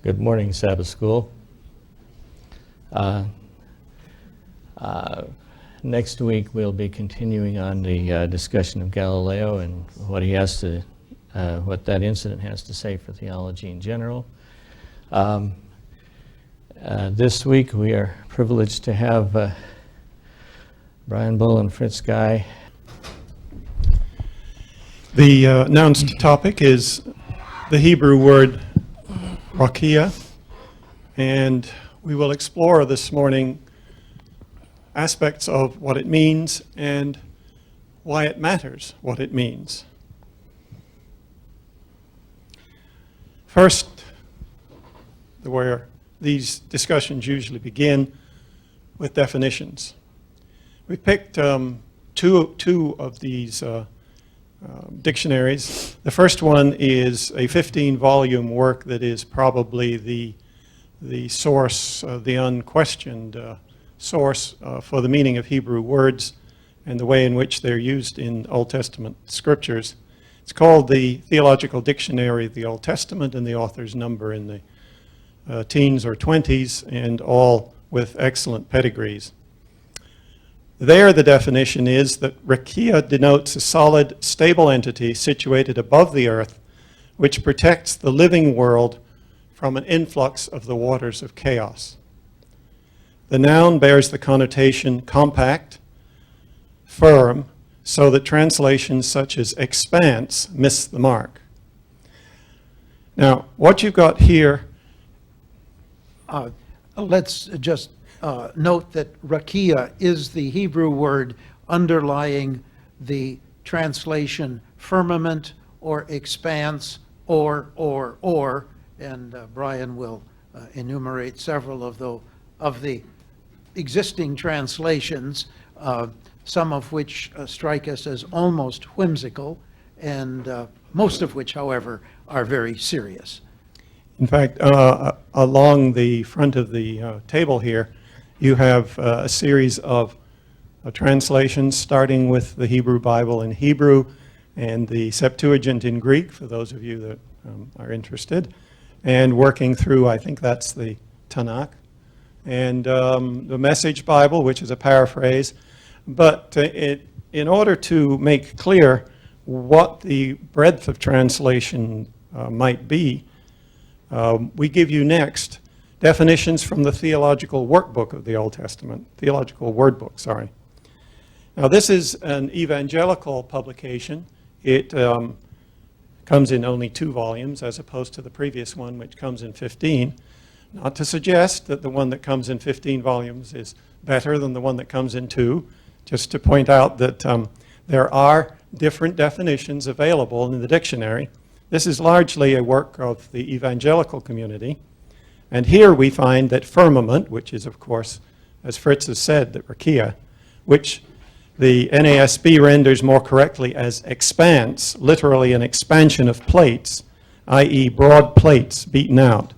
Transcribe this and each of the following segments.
Good morning, Sabbath School. Next week we'll be continuing on the discussion of Galileo and what he has to, what that incident has to say for theology in general. This week we are privileged to have Brian Bull and Fritz Guy. The announced topic is the Hebrew word raqyia, and we will explore this morning aspects of what it means and why it matters what it means. First, where these discussions usually begin with definitions. We picked two of these dictionaries. The first one is a 15-volume work that is probably the source, the unquestioned source for the meaning of Hebrew words and the way in which they're used in Old Testament scriptures. It's called the Theological Dictionary of the Old Testament, and the author's number in the teens or 20s, and all with excellent pedigrees. There, the definition is that raqyia denotes a solid, stable entity situated above the earth, which protects the living world from an influx of the waters of chaos. The noun bears the connotation compact, firm, so that translations such as expanse miss the mark. Now, what you've got here... Let's just note that raqyia is the Hebrew word underlying the translation firmament or expanse or, and Brian will enumerate several of the existing translations, some of which strike us as almost whimsical, and most of which, however, are very serious. In fact, along the front of the table here, you have a series of translations starting with the Hebrew Bible in Hebrew and the Septuagint in Greek, for those of you that are interested, and working through, I think that's the Tanakh, and the Message Bible, which is a paraphrase. But in order to make clear what the breadth of translation might be, we give you next definitions from the Theological Workbook of the Old Testament, Theological Word Book, sorry. Now, this is an evangelical publication. It comes in only 2 volumes as opposed to the previous one, which comes in 15. Not to suggest that the one that comes in 15 volumes is better than the one that comes in 2, just to point out that there are different definitions available in the dictionary. This is largely a work of the evangelical community. And here we find that firmament, which is, of course, as Fritz has said, that raqyia, which the NASB renders more correctly as expanse, literally an expansion of plates, i.e. broad plates beaten out.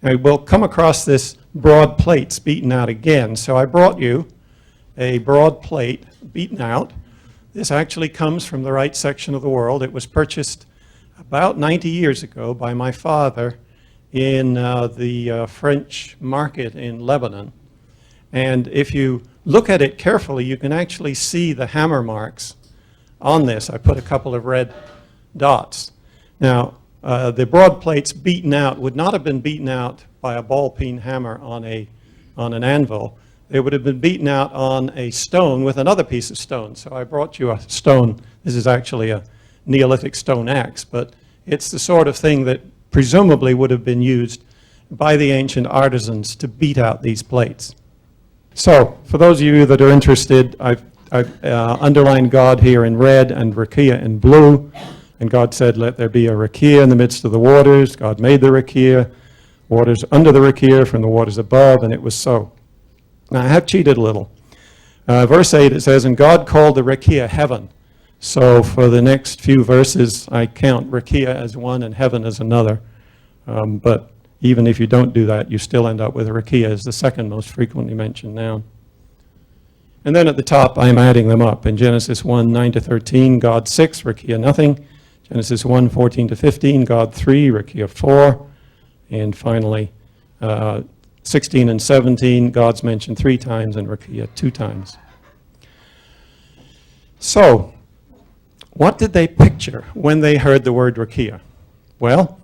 Now, we'll come across this broad plates beaten out again. So I brought you a broad plate beaten out. This actually comes from the right section of the world. It was purchased about 90 years ago by my father in the French market in Lebanon. And if you look at it carefully, you can actually see the hammer marks on this. I put a couple of red dots. Now, the broad plates beaten out would not have been beaten out by a ball-peen hammer on an anvil. They would have been beaten out on a stone with another piece of stone. So I brought you a stone. This is actually a Neolithic stone axe, but it's the sort of thing that presumably would have been used by the ancient artisans to beat out these plates. So, for those of you that are interested, I've underlined God here in red and raqyia in blue. And God said, let there be a raqyia in the midst of the waters. God made the raqyia, waters under the raqyia from the waters above, and it was so. Now, I have cheated a little. Verse 8, it says, and God called the raqyia heaven. So for the next few verses, I count raqyia as one and heaven as another. But even if you don't do that, you still end up with raqyia as the second most frequently mentioned noun. And then at the top, I'm adding them up. In Genesis 1, 9 to 13, God 6, raqyia nothing. Genesis 1, 14 to 15, God 3, raqyia 4. And finally, 16 and 17, God's mentioned 3 times and raqyia 2 times. So, what did they picture when they heard the word raqyia? Well,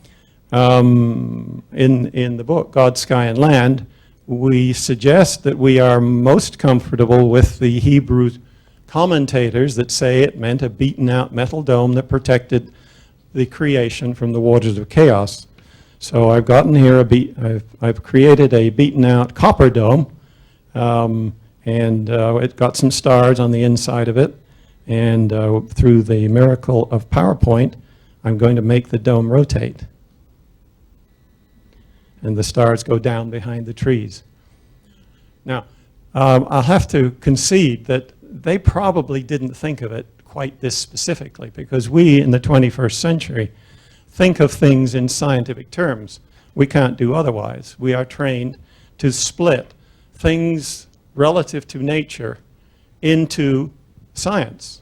in the book, God, Sky, and Land, we suggest that we are most comfortable with the Hebrew commentators that say it meant a beaten-out metal dome that protected the creation from the waters of chaos. So I've gotten here I've created a beaten-out copper dome, and it got some stars on the inside of it. And through the miracle of PowerPoint, I'm going to make the dome rotate. And the stars go down behind the trees. Now, I'll have to concede that they probably didn't think of it quite this specifically, because we in the 21st century think of things in scientific terms. We can't do otherwise. We are trained to split things relative to nature into science.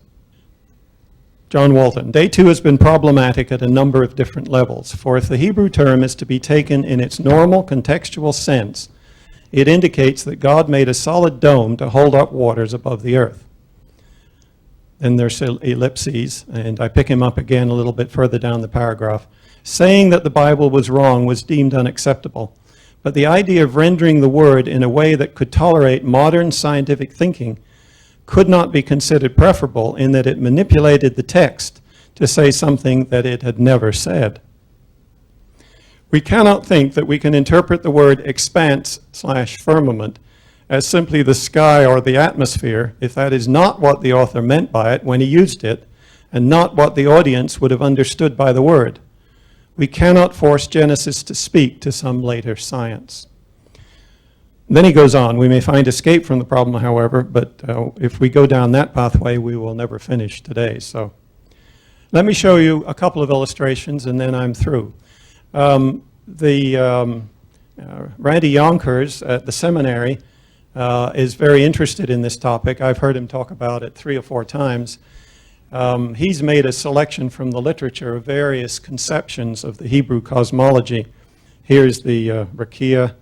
John Walton, day 2 has been problematic at a number of different levels. For if the Hebrew term is to be taken in its normal contextual sense, it indicates that God made a solid dome to hold up waters above the earth. Then there's ellipses, and I pick him up again a little bit further down the paragraph. Saying that the Bible was wrong was deemed unacceptable, but the idea of rendering the word in a way that could tolerate modern scientific thinking could not be considered preferable in that it manipulated the text to say something that it had never said. We cannot think that we can interpret the word expanse/firmament as simply the sky or the atmosphere if that is not what the author meant by it when he used it, and not what the audience would have understood by the word. We cannot force Genesis to speak to some later science. Then he goes on, we may find escape from the problem, however, but if we go down that pathway, we will never finish today. So let me show you a couple of illustrations, and then I'm through. Randy Yonkers at the seminary is very interested in this topic. I've heard him talk about it 3 or 4 times. He's made a selection from the literature of various conceptions of the Hebrew cosmology. Here's the raqyia.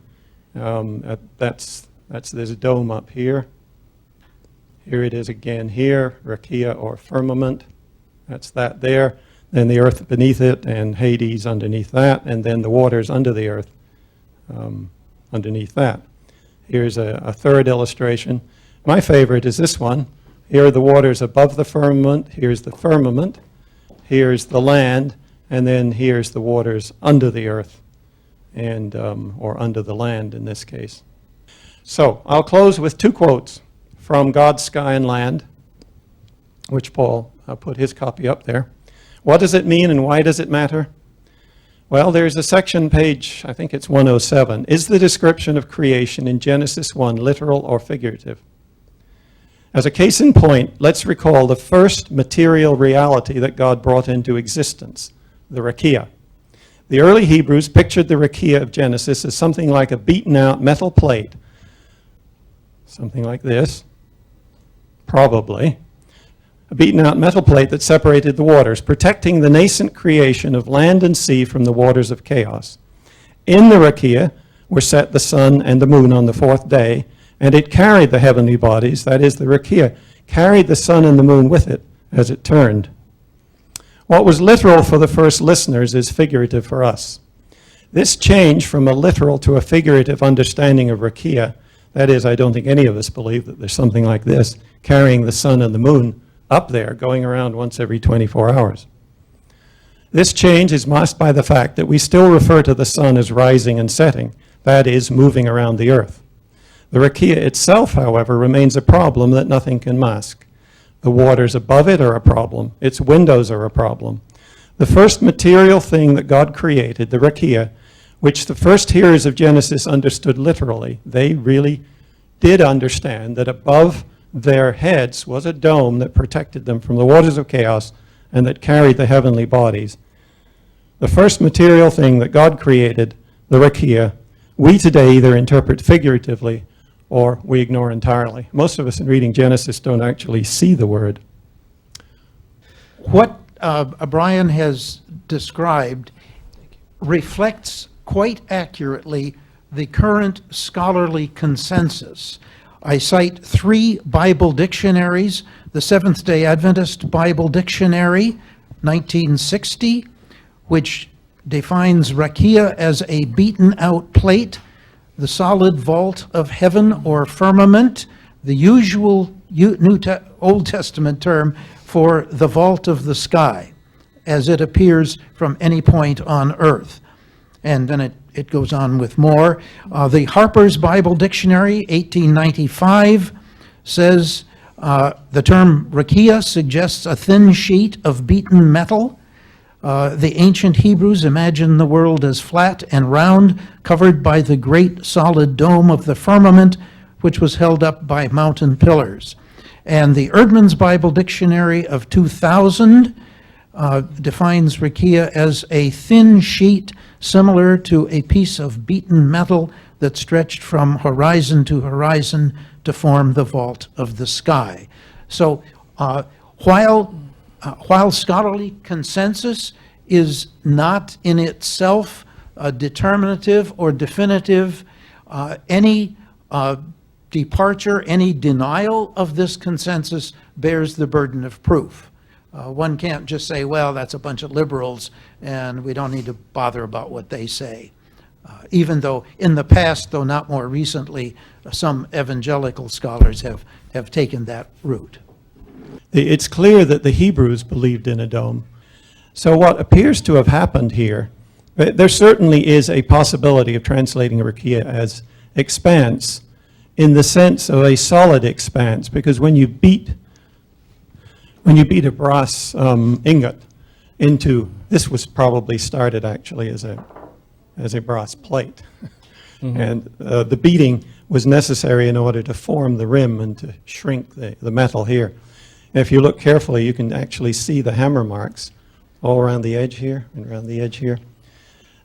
There's a dome up here. Here it is again here, raqyia or firmament. That's that there. Then the earth beneath it and Hades underneath that, and then the waters under the earth underneath that. Here's a third illustration. My favorite is this one. Here are the waters above the firmament. Here's the firmament. Here's the land. And then here's the waters under the earth, and or under the land in this case. So I'll close with 2 quotes from God, Sky, and Land, which Paul put his copy up there. What does it mean and why does it matter? Well, there's a section, page, I think it's 107. Is the description of creation in Genesis 1 literal or figurative? As a case in point, let's recall the first material reality that God brought into existence, the raqyia. The early Hebrews pictured the raqyia of Genesis as something like a beaten-out metal plate, something like this, probably, a beaten-out metal plate that separated the waters, protecting the nascent creation of land and sea from the waters of chaos. In the raqyia were set the sun and the moon on the 4th day, and it carried the heavenly bodies, that is, the raqyia carried the sun and the moon with it as it turned. What was literal for the first listeners is figurative for us. This change from a literal to a figurative understanding of raqyia, that is, I don't think any of us believe that there's something like this, carrying the sun and the moon up there, going around once every 24 hours. This change is masked by the fact that we still refer to the sun as rising and setting, that is, moving around the earth. The raqyia itself, however, remains a problem that nothing can mask. The waters above it are a problem. Its windows are a problem. The first material thing that God created, the raqyia, which the first hearers of Genesis understood literally, they really did understand that above their heads was a dome that protected them from the waters of chaos and that carried the heavenly bodies. The first material thing that God created, the raqyia, we today either interpret figuratively or we ignore entirely. Most of us in reading Genesis don't actually see the word. What Brian has described reflects quite accurately the current scholarly consensus. I cite 3 Bible dictionaries: the Seventh-day Adventist Bible Dictionary, 1960, which defines raqyia as a beaten-out plate, the solid vault of heaven or firmament, the usual Old Testament term for the vault of the sky, as it appears from any point on earth. And then it goes on with more. The Harper's Bible Dictionary, 1895, says the term raqyia suggests a thin sheet of beaten metal. The ancient Hebrews imagined the world as flat and round, covered by the great solid dome of the firmament, which was held up by mountain pillars. And the Erdman's Bible Dictionary of 2000 defines raqyia as a thin sheet similar to a piece of beaten metal that stretched from horizon to horizon to form the vault of the sky. So while scholarly consensus is not in itself determinative or definitive, any departure, any denial of this consensus bears the burden of proof. One can't just say, well, that's a bunch of liberals, and we don't need to bother about what they say. Even though in the past, though not more recently, some evangelical scholars have taken that route. It's clear that the Hebrews believed in a dome. So what appears to have happened here, there certainly is a possibility of translating raqyia as expanse in the sense of a solid expanse, because when you beat a brass ingot into, this was probably started actually as a brass plate. Mm-hmm. And the beating was necessary in order to form the rim and to shrink the metal here. And if you look carefully, you can actually see the hammer marks all around the edge here and around the edge here.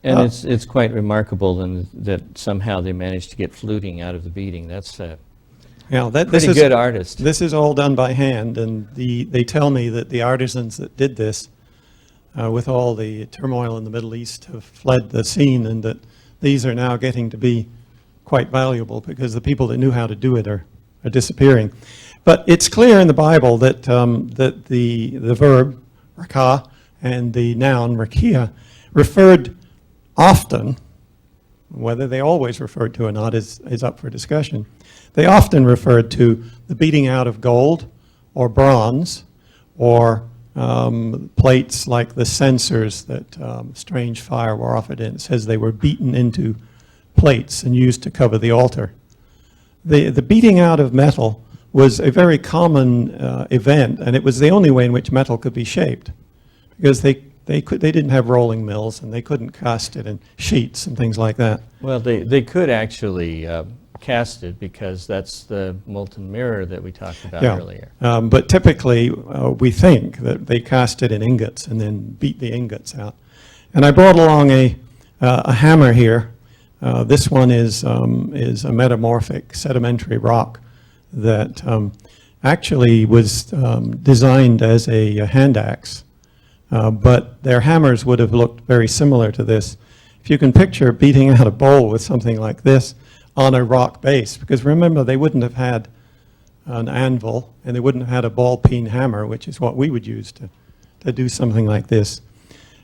And it's quite remarkable that somehow they managed to get fluting out of the beating. That's pretty good artist. This is all done by hand, and they tell me that the artisans that did this, with all the turmoil in the Middle East, have fled the scene, and that these are now getting to be quite valuable because the people that knew how to do it are disappearing. But it's clear in the Bible that that the verb raqyia and the noun raqyia referred often, whether they always referred to or not is up for discussion. They often referred to the beating out of gold or bronze or plates like the censers that strange fire were offered in. It says they were beaten into plates and used to cover the altar. The beating out of metal was a very common event, and it was the only way in which metal could be shaped, because they didn't have rolling mills, and they couldn't cast it in sheets and things like that. Well, they could actually cast it, because that's the molten mirror that we talked about earlier. But typically, we think that they cast it in ingots and then beat the ingots out. And I brought along a hammer here. This one is a metamorphic sedimentary rock that actually was designed as a hand axe. But their hammers would have looked very similar to this. If you can picture beating out a bowl with something like this on a rock base, because remember, they wouldn't have had an anvil, and they wouldn't have had a ball-peen hammer, which is what we would use to do something like this.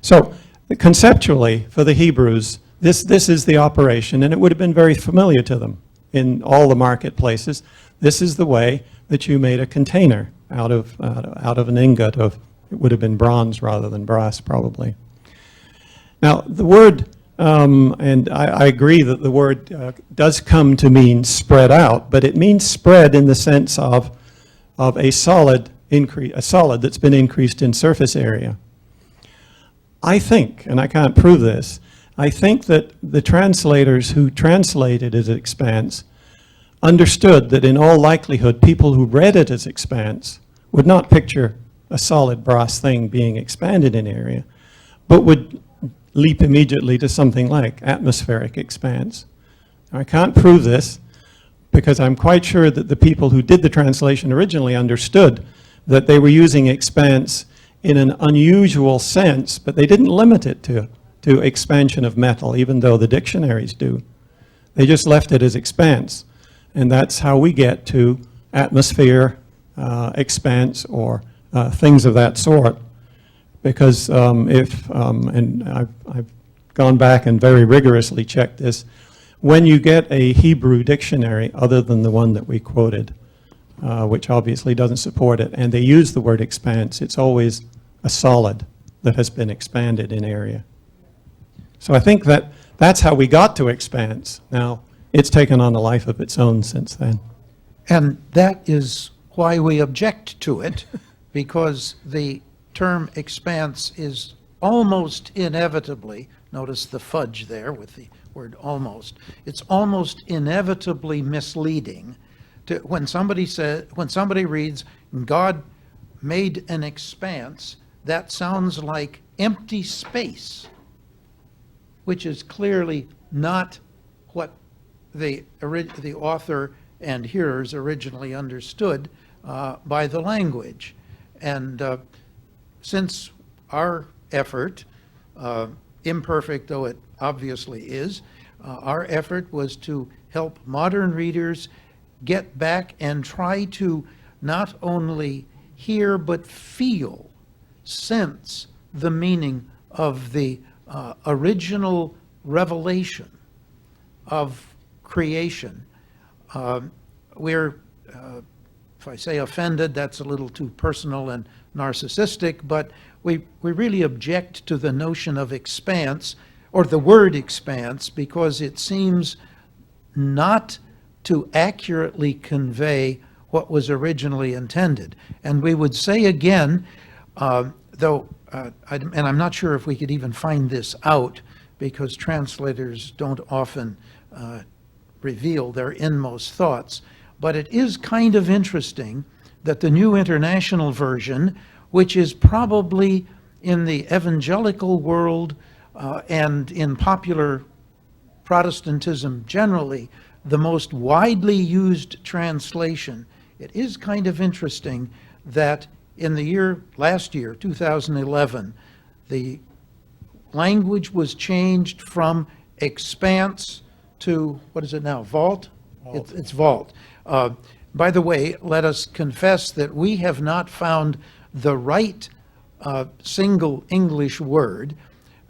So conceptually, for the Hebrews, this is the operation, and it would have been very familiar to them in all the marketplaces. This is the way that you made a container out of an ingot of, it would have been bronze rather than brass, probably. Now, the word, and I agree that the word does come to mean spread out, but it means spread in the sense of a solid that's been increased in surface area. I think, and I can't prove this, I think that the translators who translated it as expanse understood that in all likelihood people who read it as expanse would not picture a solid brass thing being expanded in area, but would leap immediately to something like atmospheric expanse. Now, I can't prove this because I'm quite sure that the people who did the translation originally understood that they were using expanse in an unusual sense, but they didn't limit it to to expansion of metal, even though the dictionaries do. They just left it as expanse. And that's how we get to atmosphere, expanse, or things of that sort. Because and I've gone back and very rigorously checked this, when you get a Hebrew dictionary other than the one that we quoted, which obviously doesn't support it, and they use the word expanse, it's always a solid that has been expanded in area. So I think that's how we got to expanse. Now, it's taken on a life of its own since then. And that is why we object to it, because the term expanse is almost inevitably, notice the fudge there with the word almost, it's almost inevitably misleading when somebody reads, God made an expanse, that sounds like empty space, which is clearly not what the author and hearers originally understood by the language. And since our effort, imperfect though it obviously is, our effort was to help modern readers get back and try to not only hear but feel, sense the meaning of the original revelation of creation. We're, if I say offended, that's a little too personal and narcissistic, but we really object to the notion of expanse, or the word expanse, because it seems not to accurately convey what was originally intended. And we would say again, and I'm not sure if we could even find this out, because translators don't often reveal their inmost thoughts, but it is kind of interesting that the New International Version, which is probably in the evangelical world and in popular Protestantism generally, the most widely used translation, it is kind of interesting that in the last year, 2011, the language was changed from expanse to, what is it now, vault? It's vault. By the way, let us confess that we have not found the right single English word,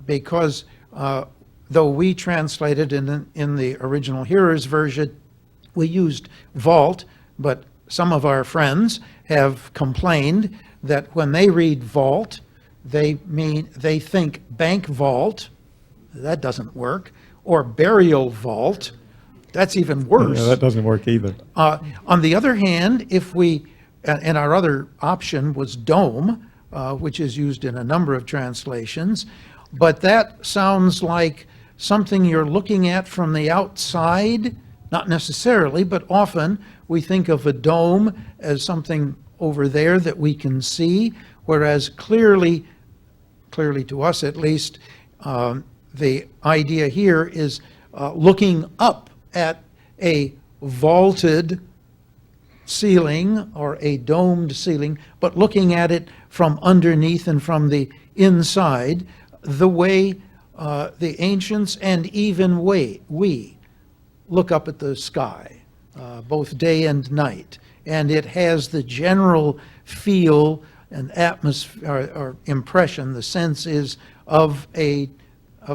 because though we translated in the original hearer's version, we used vault, but some of our friends have complained that when they read vault, they think bank vault, that doesn't work, or burial vault, that's even worse. Yeah, that doesn't work either. On the other hand, and our other option was dome, which is used in a number of translations, but that sounds like something you're looking at from the outside, not necessarily, but often we think of a dome as something over there that we can see, whereas clearly to us at least, the idea here is looking up at a vaulted ceiling or a domed ceiling, but looking at it from underneath and from the inside, the way the ancients and even we look up at the sky, both day and night. And it has the general feel and atmosphere or impression, the sense is of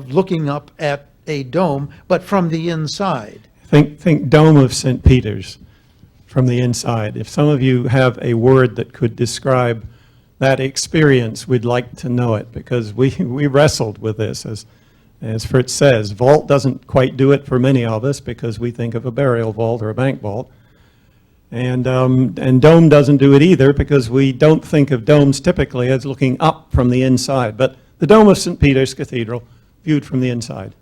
looking up at a dome, but from the inside. Think Dome of St. Peter's from the inside. If some of you have a word that could describe that experience, we'd like to know it, because we wrestled with this. As Fritz says, vault doesn't quite do it for many of us, because we think of a burial vault or a bank vault. And dome doesn't do it either, because we don't think of domes typically as looking up from the inside. But the Dome of St. Peter's Cathedral, viewed from the inside.